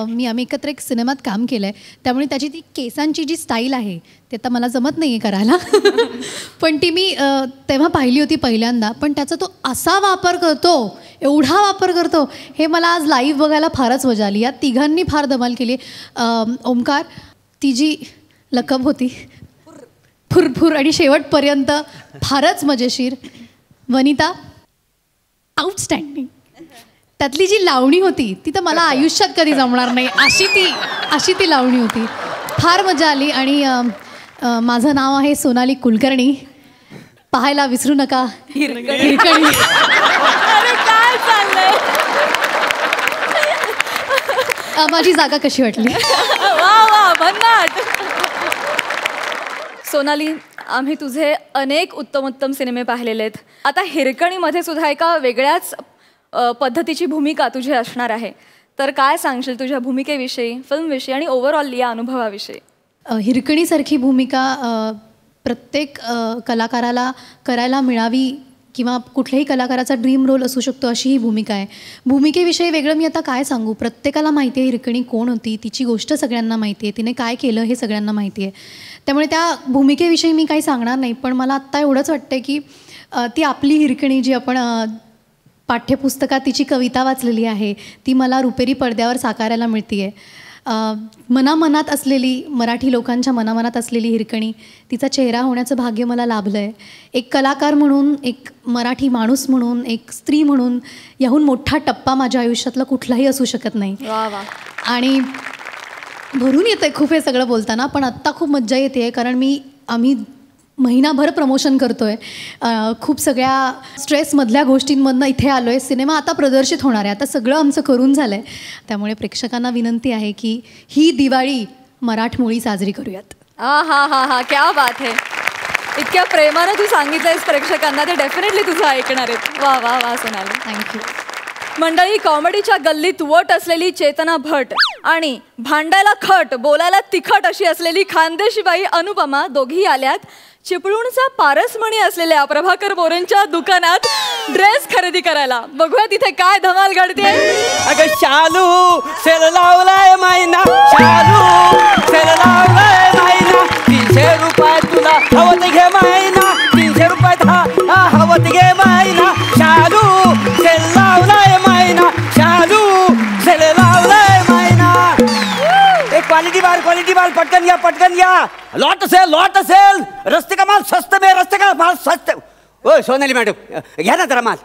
आम्ही एकत्र एक सिनेमात काम केलं आहे, त्यामुळे त्याची ती केसांची जी स्टाईल आहे ते आता मला जमत नाही आहे करायला. पण ती मी तेव्हा पाहिली होती पहिल्यांदा. पण त्याचा तो असा वापर करतो, एवढा वापर करतो, हे मला आज लाईव्ह बघायला फारच मजा आली. या तिघांनी फार धमाल केली. ओमकार, ती जी लकब होती फुरफुर आणि शेवटपर्यंत फारच मजेशीर. वनिता, आउटस्टँडिंग. त्यातली जी लावणी होती ती तर मला आयुष्यात कधी जमणार नाही, अशी ती लावणी होती. फार मजा आली. आणि माझं नाव आहे सोनाली कुलकर्णी. पाहायला विसरू नका हिरकणी. अरे काय चाललंय. माझी जागा कशी वाटली? वा वा भन्नाट. सोनाली, आम्ही तुझे अनेक उत्तम उत्तम सिनेमे पाहिलेले आहेत. आता हिरकणीमध्ये सुद्धा एका वेगळ्याच पद्धतीची भूमिका तुझी असणार आहे. तर काय सांगशील तुझ्या भूमिकेविषयी, फिल्मविषयी आणि ओव्हरऑल या अनुभवाविषयी? हिरकणीसारखी भूमिका प्रत्येक कलाकाराला करायला मिळावी किंवा कुठल्याही कलाकाराचा ड्रीम रोल असू शकतो अशी ही भूमिका आहे. भूमिकेविषयी वेगळं मी आता काय सांगू. प्रत्येकाला माहिती आहे हिरकणी कोण होती, तिची गोष्ट सगळ्यांना माहिती आहे, तिने काय केलं हे सगळ्यांना माहिती आहे. त्यामुळे त्या भूमिकेविषयी मी काही सांगणार नाही. पण मला आत्ता एवढंच वाटतं की ती आपली हिरकणी जी आपण पाठ्यपुस्तकात तिची कविता वाचलेली आहे ती मला रुपेरी पडद्यावर साकारायला मिळते आहे. मनामनात असलेली, मराठी लोकांच्या मनामनात असलेली हिरकणी, तिचा चेहरा होण्याचं भाग्य मला लाभलं आहे. एक कलाकार म्हणून, एक मराठी माणूस म्हणून, एक स्त्री म्हणून याहून मोठा टप्पा माझ्या आयुष्यातला कुठलाही असू शकत नाही. वा वा. आणि भरून येतं आहे खूप हे सगळं बोलताना, पण आत्ता खूप मज्जा येते आहे कारण आम्ही महिनाभर प्रमोशन करतो आहे. खूप सगळ्या स्ट्रेसमधल्या गोष्टींमधनं इथे आलो आहे. सिनेमा आता प्रदर्शित होणार आहे. आता सगळं आमचं करून झालं आहे. त्यामुळे प्रेक्षकांना विनंती आहे की ही दिवाळी मराठमोळी साजरी करूयात. हा, क्या बात है. इतक्या प्रेमानं तू सांगितलंयस प्रेक्षकांना, ते डेफिनेटली तुझं ऐकणार आहेत. वा वा वा सोनाली, थँक्यू. मंडळी, कॉमेडीच्या गल्लीत वट असलेली चेतना भट आणि भांडायला खट, बोलायला तिखट अशी असलेली खानदेशीबाई अनुपमा दोघी आल्यात चिपळूणचा पारसमणी असलेल्या प्रभाकर मोरेंच्या दुकानात ड्रेस खरेदी करायला. बघूया तिथे काय धमाल घडते. अगं शालू सेल लावलाय महिना, शालू सेल लावलाय महिना, 300 रुपये तुला हवत घे महिना, 300 रुपयात हा हवत घे महिना, शालू सेल लावलाय महिना, शालू सेल लावलाय महिना. क्वालिटी माल पटकन घ्या. लॉट असेल रस्ते का माल स्वस्त में, रस्ते का माल स्वस्त. ओ सोनाली मॅडम, घ्या ना जरा माल,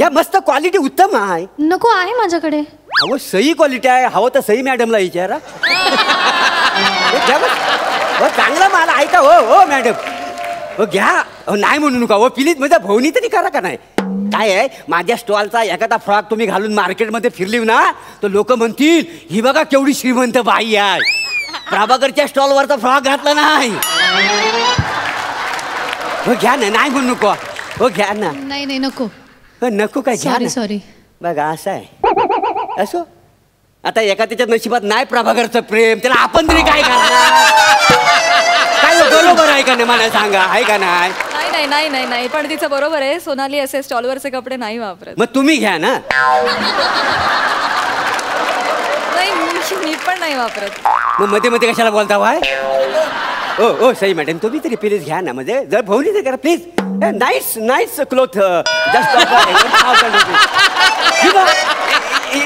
या मस्त क्वालिटी उत्तम आहे. नको आहे माझ्याकडे. अहो सही क्वालिटी आहे, हवं तर सही मॅडमला विचारा. चांगला माल आहे का? हो मॅडम, हो घ्या. नाही म्हणू नका हो प्लीज, माझ्या भाऊनी तरी करा का नाही. काय आहे, माझ्या स्टॉलचा एखादा फ्रॉक तुम्ही घालून मार्केटमध्ये फिरली ना तर लोक म्हणतील ही बघा केवढी श्रीमंत बाई आहे. प्रभाकरच्या स्टॉलवरचा फ्रॉक घातला नाही. हो घ्या ना, नाही म्हणू नको. हो घ्या ना. नाही नको. नको काय, घ्या. सॉरी. बघा असं आहे. असो, आता एका त्याच्या नशिबात नाही प्रभाकरचं प्रेम, त्याला आपण तरी काय करणार. काय बरोबर आहे का नाही मला सांगा, आहे का नाही. नाही, पण तिचं बरोबर आहे. सोनाली असे स्टॉलवरचे कपडे नाही वापरत. मग तुम्ही घ्या ना. नाही, मी पण नाही वापरत. मग मध्ये कशाला बोलता भाई. ओ सई मॅडम, तुम्ही तरी प्लीज घ्या ना. म्हणजे जर भाऊनी तर करा please. Nice cloth.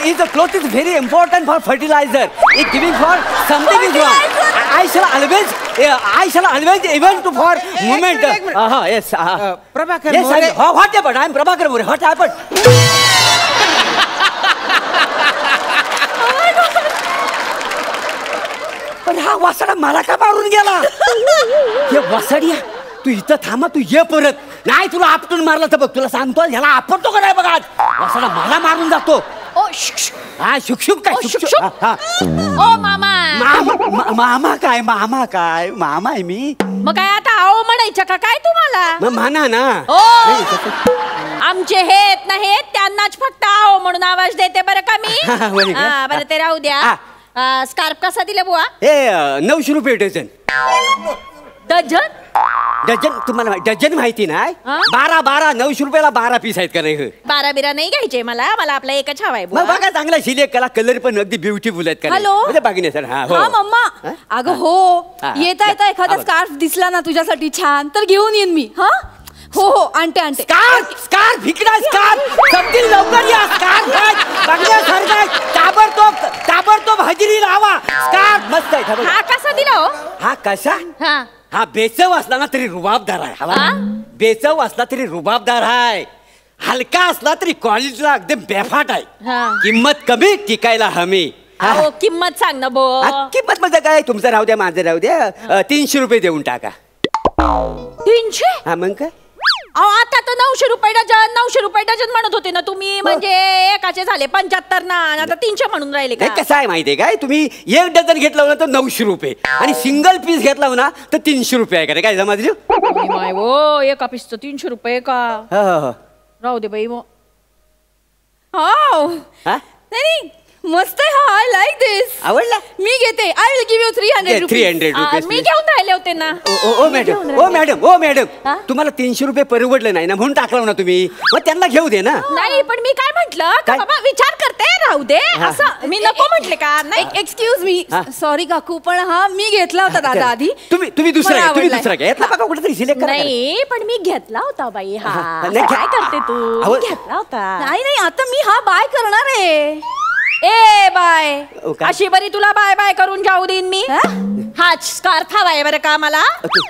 Is the cloth is very important for fertilizer. It giving for something is wrong. I shall always event for movement. Yes. Prabhakar yes, More. What happened? I am Prabhakar More. What happened? पण हा वासडा मला का मारून गेला. हे वासडिया, तू इथं थांबा, तू ये परत. नाही तुला आपटून मारला तर बघ, तुला सांगतो ह्याला आपटतो का नाही बघा. वासडा मला मारून जातो. हा शुक काय ओ मामा. मामा काय मामा आहे मी. मग काय आता आओ म्हणायचं का काय तुम्हाला. मग म्हणा ना. आमचे हेत नाहीत त्यांनाच फक्त आओ म्हणून आवाज देते बरं का मी. बरं ते राहू द्या. स्कार्फ कसा दिला बुवा. 900 रुपये डझन. डझन तुम्हाला डझन माहिती नाही. 12 900 रुपयाला 12 पीस आहेत का नाही. 12 बिरा नाही घ्यायचे मला आपला एकच हवाय. मग बघा चांगला सिलेक्ट करा, कलर पण अगदी ब्युटिफुल आहेत का. हॅलो बघणे सर. हा मम्मा. अगं हो, येता एखादा स्कार्फ दिसला ना तुझ्यासाठी छान तर घेऊन येईन मी. हो आणते. स्कार्फ इकडे समतील लवकर या. स्कार्फ बघण्यासारखा ताबडतोब हजेरी लावा. स्कार्फ मस्त आहे. हा कसा दिला हो. हा कसा. हा बेचव असला ना तरी रुबाबदार आहे. हवा बेचव असला तरी रुबाबदार आहे. हलका असला तरी क्वालिटीला एकदम बेफाट आहे. किंमत कमी टिकायला हमी. किंमत सांग ना बो. किंमत मध्ये काय, तुमचं राहू द्या माझं राहू द्या. 300 रुपये देऊन टाका. 300. हा मग काय. आता तर 900 रुपये डझन म्हणत होते ना तुम्ही. म्हणजे एका 100चे झाले, 75 ना, आता 300 म्हणून राहिले हे का? कसं आहे माहितीये काय, तुम्ही 1 डझन घेतला ना तर 900 रुपये आणि सिंगल पीस घेतला ना तर 300 रुपये आहे का रे? काय समजलं? माय वो, एका पीसचं 300 रुपये का? हा. राहू दे बाई मग. हा? नाही मस्त आहे हा. I like this. आवडला? मी घेते. I will give you 300 rupees. 300 rupees मी घेऊन राहिले होते ना. ओ मॅडम तुम्हाला 300 रुपये परवडले नाही ना म्हणून टाकलं ना तुम्ही, मग त्यांना घेऊ दे ना. नाही पण मी काय म्हंटल काय? बाबा विचार करते, राहू दे असं मी नको म्हटले का? नाही एक्सक्यूज मी, सॉरी काकू, पण हा मी घेतला होता दादा आधी. तुम्ही दुसरा मला घ्या, तुम्ही आवडलाय. दुसरा घ्या. यातला बघा कुठेतरी सिलेक्ट करा. नाही पण मी घेतला होता बाई हा. नाही, काय करते तू? अहो, मी घेतला होता. नाही आता मी हा बाय करणार आहे. ए बाय, काय? अशी बरी तुला बाय बाय करून जाऊ देईन मी. हा स्कार्फ हवा आहे बरं का मला?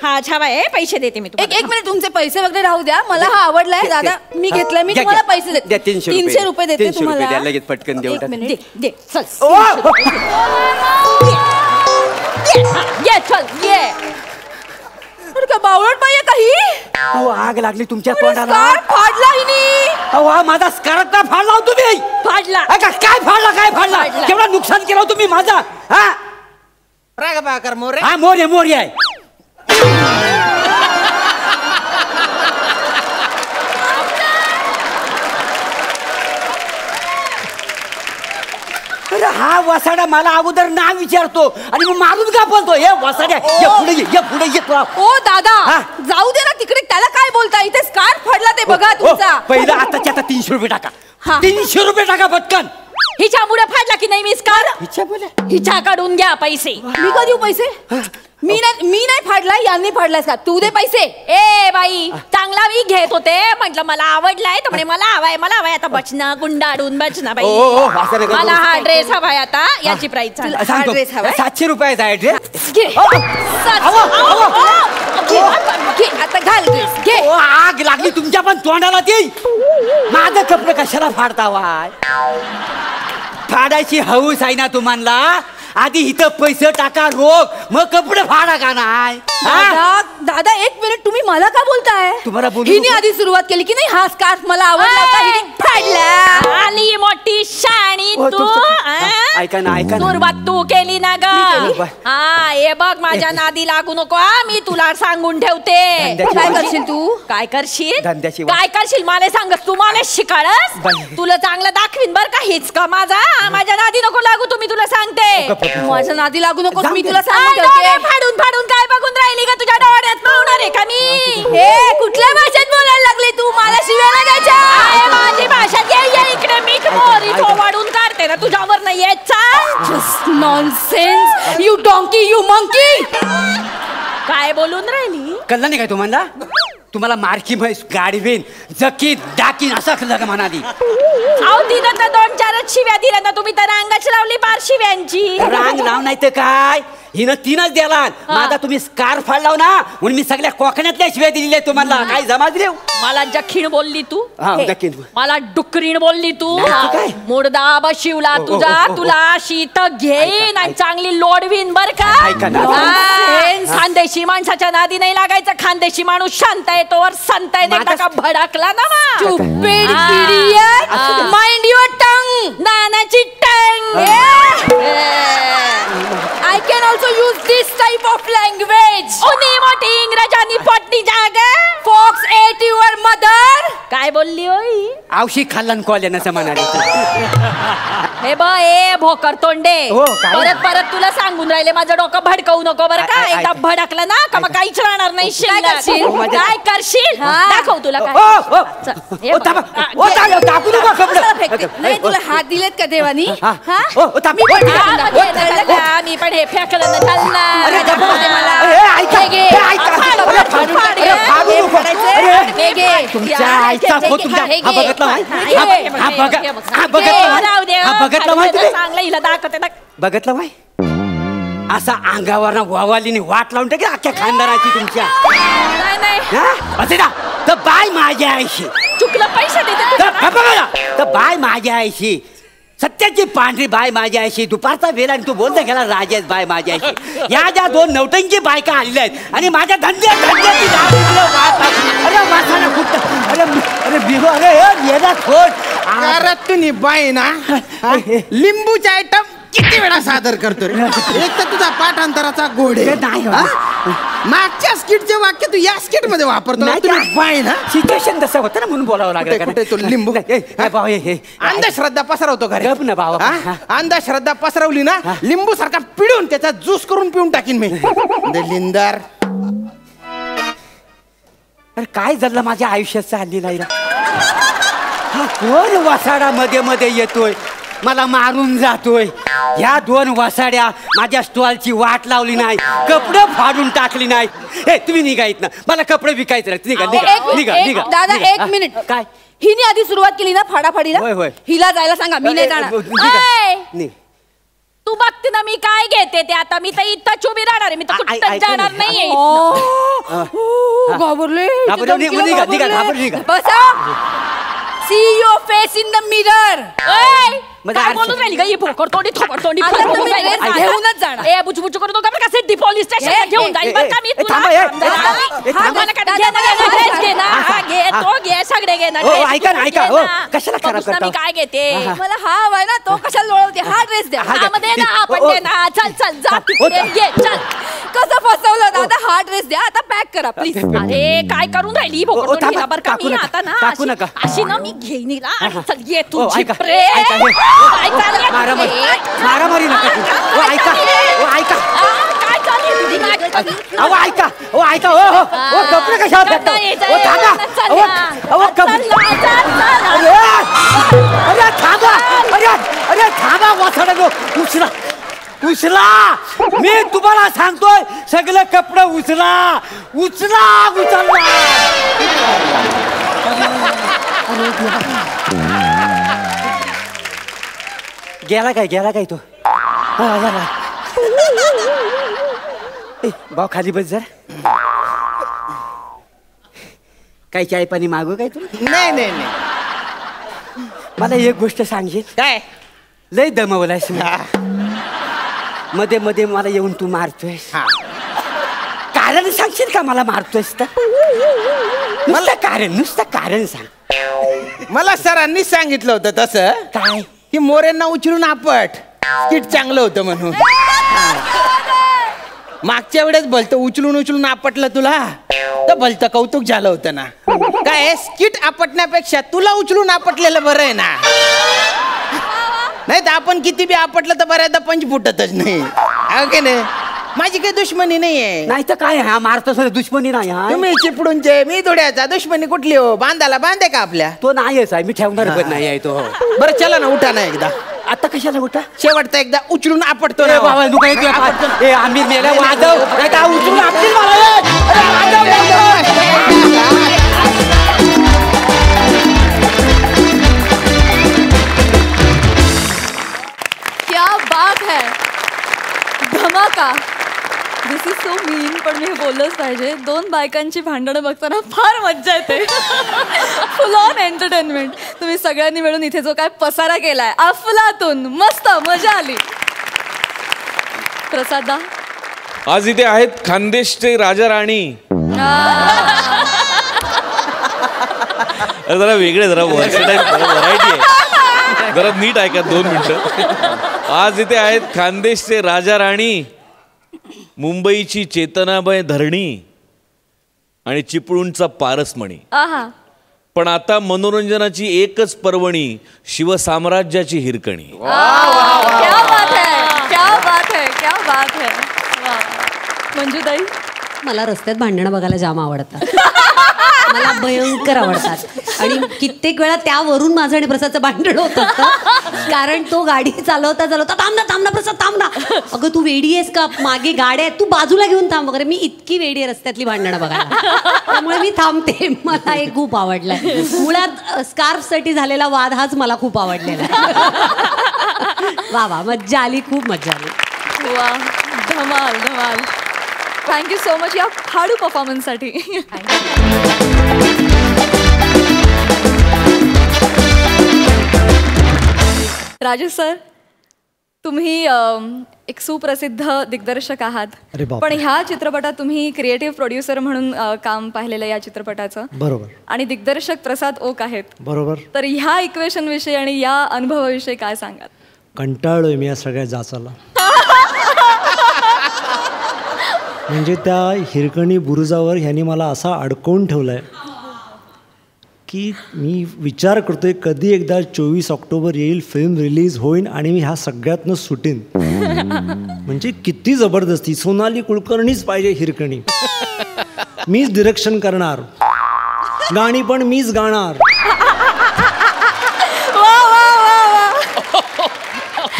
हा हवा आहे, पैसे देते मी तुम्हाला. एक मिनिट, तुमचे पैसे वगैरे राहू द्या. मला हा आवडलाय दादा, मी घेतलाय. मी घ्या, तुम्हाला घ्या. पैसे द्या, देते. 300 रुपये देते 300 रुपये द्या, तुम्हाला. लगेच पटकन देऊ एक टाक. मिनिट. दे चल. ये चल ये. अरे का बावळट बाई आहे काही? अहो आग लागली तुमच्या अरे, तोंडाला. scarf फाडला हिने. अहो हा माझा स्कार्फ का फाडला हो तुम्ही? फाडला. काय फाडला फाडला. केवढा नुकसान केलं हो तुम्ही माझा? हा मोर आहे. अरे हा वसाडा मला अगोदर नाव विचारतो आणि मग मारून का बोलतो? हे वसाड्या ये पुढे ये तू. ओ दादा, हा? जाऊ दे ना तिकडे. त्याला काय बोलता? इथे स्कार्फ फाडला ते बघा तुमचा. पहिला आता 300 रुपये टाका. हा. 300 रुपये टाका पटकन. हिच्यामुळे फाडला की नाही मी स्कार्फ? हिच्या बोला. हिच्याकडून घ्या पैसे. मी का देऊ पैसे? मी नाही फाडला, यांनी फाडलाय का? तू दे पैसे. ए बाई, चांगला मी घेत होते, म्हटलं मला आवडलाय तर म्हणे मला हवाय. आता बचना गुंडाळून बचना बाई. असं नका मला करू. हा ड्रेस हवाय आता. याची प्राइस सांगतो. ड्रेस हवाय? 700 रुपयाचा आहे ड्रेस. घे. घे, आता घाल ड्रेस. घे. आग लागली तुमच्या पण तोंडाला ती. माझं कपडे कशाला फाडता वाय? फाडायची हौस आहे ना तुम्हाला? आधी इथं पैसे टाका रोख, मग कपडे फाडा का नाही? दादा एक मिनिट, तुम्ही मला का बोलताय? तुम्हाला बोलू हिने नको? आधी सुरुवात केली की नाही? हा स्कार्फ मला आवडला होता, हिने फाडला. आली मोठी शाणी हो, तू. तुमचं- ऐका ना. सुरुवात तू केली ना ग. केली. हा हे बघ, माझ्या नादी लागू नको हा. मी तुला सांगून ठेवते. धंद्याची काय वाट. करशील तू? काय करशील? धंद्याची वाट. काय करशील मला सांगस तू. मला शिकाळस बाई. तुला चांगलं दाखवीन बर का. हेच का माझा? माझ्या नादी नको लागू तुम्ही. तुला सांगते माझ्या नादी लागू नकोस, मी जाऊ तुला दे. सांगून डोळे ठेवते. फाडून फाडून काय बघून राहिली का? तुझ्या डोळ्यात पाहणार आहे का मी? हे कुठल्या भाषेत बोलायला लागले तू? मला शिव्या लागायच्या. आहे माझी भाषा. ये इकडे मी मोरी वाढून काढते ना तुझ्यावर नाही येत. चाल. Just nonsense. You donkey, you monkey. काय बोलून राहिली? कळलं नाही काय तुम्हाला? तुम्हाला मारकी म्हैस गाडवीन जकीन डाकीन असं म्हणाली. अहो तिनं तर 2-4 शिव्या दिल्या ना. तुम्ही तर अंगाची लावली 5 शिव्यांची. रांग लाव नाही तर काय, हिनं 3च द्याला. माझा तुम्ही स्कार्फ फाडलाव ना म्हणून मी सगळ्या कोकणातल्या शिव्या दिलेल्या तुम्हाला. काय जमाजले? मला जखीण बोलली तू. हा, जखीण. मला डुकरीण बोलली तू. नाही तर काय? मुर्दा बशिवला तुझा. तुला शीत घेईन आणि चांगली लोडवीन बर का. ऐका ना. हा, खानदेशी माणसाच्या नादी नाही लागायचं. खानदेशी माणूस शांत आहे तोवर संत आहे. एकदा का भडकला ना मग. Stupid हा. idiot. हा. Mind your tongue. नानाची tongue. I can also use this type of language. उनी मोठी इंग्रजांनी पोटनी जाग. Fox ate your mother. काय बोलली होई? आवशी खाल्ला कॉल असं म्हणाली. हे बघ ए भोकर तोंडे. हो, काय? परत तुला सांगून राहिले माझं डोकं भडकवू नको बरं का. एकदा भडकलं ना का मग काहीच राहणार नाही. शिल्लक. करशील? काय करशील? दाखव तुला काय. चल, हे बघ. टाकू नका कशाला कपडे. फेकते? नाही तुला हात दिलेत का देवानी? हा? हा? मी पण हा, मग हे झालं का? मी पण हे फेकलं ना चालणार. अरे, राजा भाऊ दे मला. ऐका, हे घे. ऐका. फाड, अरे, फाड, फाड, अरे, फाडू हे नको. फाडायचं. अरे, हे घे. तुमच्या या, आईचा हे फोन घे. तुमच्या- हे हा घे. बघितला माहित? हा, हा, हे बघ, हा, हे बघा. बघ, हे बघ. हा, बघितला हे माहित? राहू दे. हा, बघितला माहित खाली रे? चांगलं हिला दाखवते ना. बघितलं माय असा अंगावर वावालीने वाट लावून टाके अख्ख्या खानदाराची तुमच्या. नाही हा? असे ना तर बाय माझ्या आईशी. चुकलं पैसे देते तर बाय माझ्या आईशी सत्याची पांढरी बाय माझ्याशी, दुपारचा वेळ आणि तू बोलता गेला राजेश बाय माझ्याशी. या ज्या दोन नवटंकी बायका आलेल्या आहेत आणि माझ्या धंद्याची अरे वासाला कुठं, अरे अरे बिहो, अरे येणार खोट. अरे तुम्ही बाई ना लिंबूचे आयटम किती वेळा सादर करतो रे. एक तर तुझा पाठांतराचा घोडे नाही मागच्या स्किटचे वाक्य तू या स्किट मध्ये वापरतो. तुम्ही बाई ना सिच्युएशन तसं होतं ना म्हणून बोलावं लागलं. कुठे तो लिंबू अंधश्रद्धा पसरवतो घरी. गप ना बाबा. अंधश्रद्धा पसरवली ना लिंबू सारखा पिळून त्याचा ज्यूस करून पिऊन टाकीन मी. दलिंदर अरे काय झालं माझ्या आयुष्यात चालली नाही. हा कोण वसाडा मध्ये मध्ये येतोय, मला मारून जातोय. ह्या दोन वसाड्या माझ्या स्टॉलची वाट लावली नाही, कपडे फाडून टाकली नाही. हे तुम्ही निघा इथनं, मला कपडे विकायचे नाही. निघा निघा निघा निघा. दादा एक मिनिट. काय हिने आधी सुरुवात केली ना फाडाफाडीला. होय, होय. हिला जायला सांगा, मी नाही जाणार. निघा. तू बघते ना मी काय घेते ते. आता मी तर इथं उभी राहणार आहे, मी तर कुठं जाणार नाहीये. घाबरले. निघा निघा निघा. बसा. See your face in the mirror. काय बोलून राहिली का ही फोकडतोंडी थोकडतोंडी घेऊनच जाणार. ए बुचबुच करू नका कसे डी पोलीस स्टेशन घेऊन जाईल बरं का मी तुला. घे ना, घे तो घे, सगळे घे ना. ऐका ना, ऐका. कशाला खराब करता? मी काय घेते मला हा हवाय ना, तो कशाला लोळवते. हा ड्रेस द्या. मध्ये ना आपण दे ना. चल चल जा तिकडे घे चल. कसं फसवलं दादा. हा ड्रेस द्या आता, पॅक करा प्लीज. अरे काय करून राहिली फोकडतोंडी बरं का मी आता ना टाकू नका. अशी ना मी घेईन हिला. चल ये तू ऐका. मारामारी नका. ऐका ऐका. काय चालू तुझी अहो ऐका. हो ऐका. हो हो कपडे कशाला फेकता? हो थांबा. अहो कपडे. अरे थांबा. अरे थांबा वासडा. उचला उचला. मी तुम्हाला सांगतोय सगळे कपडे उचला उचला उचलला. गेला काय तो. भाऊ खाली बस जरा. काही चाय पाणी मागू काय तुला? नाही मला एक गोष्ट सांगशील काय? लय दमवलायस. मध्ये मध्ये मला येऊन तू मारतोयस. कारण सांगशील का मला मारतोयस तर? नुसतं कारण सांग. मला सरांनी सांगितलं होतं तसं काय की मोरेंना उचलून आपट स्किट चांगलं होतं म्हणून. मागच्या वेळेस भलतं उचलून आपटलं तुला तर भलतं कौतुक झालं होतं ना. काय स्किट आपटण्यापेक्षा तुला उचलून आपटलेलं बरं आहे ना. नाही तर आपण किती बी आपटलं तर बऱ्याचदा पंच फुटतच नाही. ओके नाही. माझी काही दुश्मनी नाहीये. नाही तर काय हा मारतोस दुश्मनी नाही. तुम्ही चिपडूनचे मी थोड्याचा दुश्मनी कुठली हो. बांधाला बांधे का आपल्या? तो नाहीच आहे. मी ठेवणार पण नाही आहे तो. बरं चला ना उठा ना एकदा. आता कशाला उठा? शेवटचा एकदा उचलून आपटतो ना. बाबा तू काय आम्ही मेला वाजव उचलून आपली क्या बात है. धमाका. दिस इज सो मीन. पण मी हे बोललंच पाहिजे. दोन बायकांची भांडणं बघताना फार मज्जा येते. फुल ऑन एंटरटेनमेंट. तुम्ही सगळ्यांनी मिळून इथे जो काय पसारा केलाय अफलातून. मस्त मजा आली. प्रसादा आज इथे आहेत खानदेशचे राजा राणी. जरा वेगळे, जरा व्हरायटी आहे. जरा नीट ऐका 2 मिनिटं. आज इथे आहेत खानदेशचे राजा राणी, मुंबईची चेतनाबाई धरणी आणि चिपळूणचा पारसमणी. पण आता मनोरंजनाची एकच पर्वणी, शिवसाम्राज्याची हिरकणी. क्या बात है, क्या बात है, क्या बात है. मंजूताई, मला रस्त्यात भांडणं बघायला जाम आवडतात. मला भयंकर आवडतात आणि कित्येक वेळा त्यावरून माझं आणि प्रसादचं भांडण होत असतं. कारण तो गाडी चालवता थांब ना प्रसाद थांब ना. अगं तू वेडी आहेस का, मागे गाड्या आहेत, तू बाजूला घेऊन थांब वगैरे. मी इतकी वेडी आहे रस्त्यातली भांडणं बघायला, त्यामुळे मी थांबते. मला एक खूप आवडलाय. मुळात स्कार्फसाठी झालेला वाद हाच मला खूप आवडलेला आहे. वा मज्जा आली, खूप मज्जा आली. वा, धमाल धमाल. थँक्यू सो मच या फाडू परफॉर्मन्ससाठी. राजेश सर, तुम्ही एक सुप्रसिद्ध दिग्दर्शक आहात, अरे बापरे. पण ह्या चित्रपटात तुम्ही क्रिएटिव्ह प्रोड्युसर म्हणून काम पाहिलेलं या चित्रपटाचं. बरोबर. आणि दिग्दर्शक प्रसाद ओक आहेत. बरोबर. तर ह्या इक्वेशन विषयी आणि या अनुभवाविषयी काय सांगाल? कंटाळलोय मी या सगळ्या जाचाला. म्हणजे त्या हिरकणी बुरुजावर ह्यांनी मला असा अडकवून ठेवलाय की मी विचार करतोय कधी एकदा 24 ऑक्टोबर येईल, फिल्म रिलीज होईल आणि मी ह्या सगळ्यातनं सुटेन. म्हणजे किती जबरदस्ती. सोनाली कुलकर्णीच पाहिजे हिरकणी. मीच डिरेक्शन करणार, गाणी पण मीच गाणार.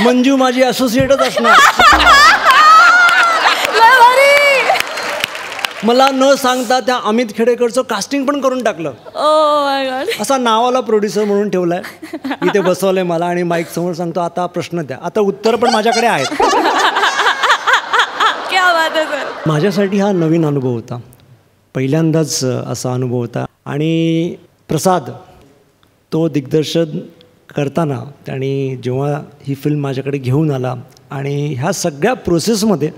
मंजू माझी असोसिएटच असणार. मला न सांगता त्या अमित खेडेकरचं कास्टिंग पण करून टाकलं. असा नावाला प्रोड्युसर म्हणून ठेवलाय. इथे बसवलंय मला आणि माईक समोर सांगतो आता प्रश्न द्या. आता उत्तर पण माझ्याकडे आहेत. माझ्यासाठी हा नवीन अनुभव होता. पहिल्यांदाच असा अनुभव होता. आणि प्रसाद तो दिग्दर्शन करताना आणि जेव्हा ही फिल्म माझ्याकडे घेऊन आला आणि ह्या सगळ्या प्रोसेसमध्ये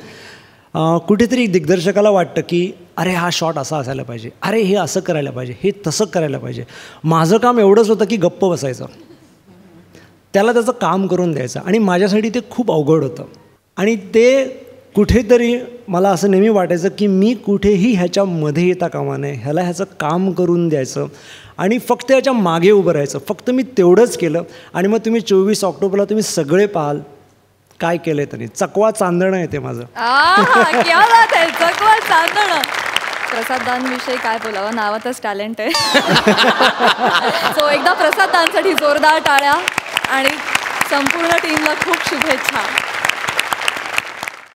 कुठेतरी दिग्दर्शकाला वाटतं की अरे हा शॉट असा असायला पाहिजे, अरे हे असं करायला पाहिजे, हे तसं करायला पाहिजे. माझं काम एवढंच होतं की गप्प बसायचं, त्याला त्याचं काम करून द्यायचं. आणि माझ्यासाठी ते खूप अवघड होतं. आणि ते कुठेतरी मला असं नेहमी वाटायचं की मी कुठेही ह्याच्यामध्ये येता कामा नये, ह्याला ह्याचं काम करून द्यायचं आणि फक्त ह्याच्या मागे उभं राहायचं. फक्त मी तेवढंच केलं. आणि मग तुम्ही 24 ऑक्टोबरला तुम्ही सगळे पाहाल काय केलंय तरी. चकवा चांदणं आहे ते माझं. चकवा चांदणं. प्रसाददांविषयी काय बोलावं, नावातच टॅलेंट आहे. सो एकदा प्रसाददांसाठी जोरदार टाळ्या आणि संपूर्ण टीमला खूप शुभेच्छा.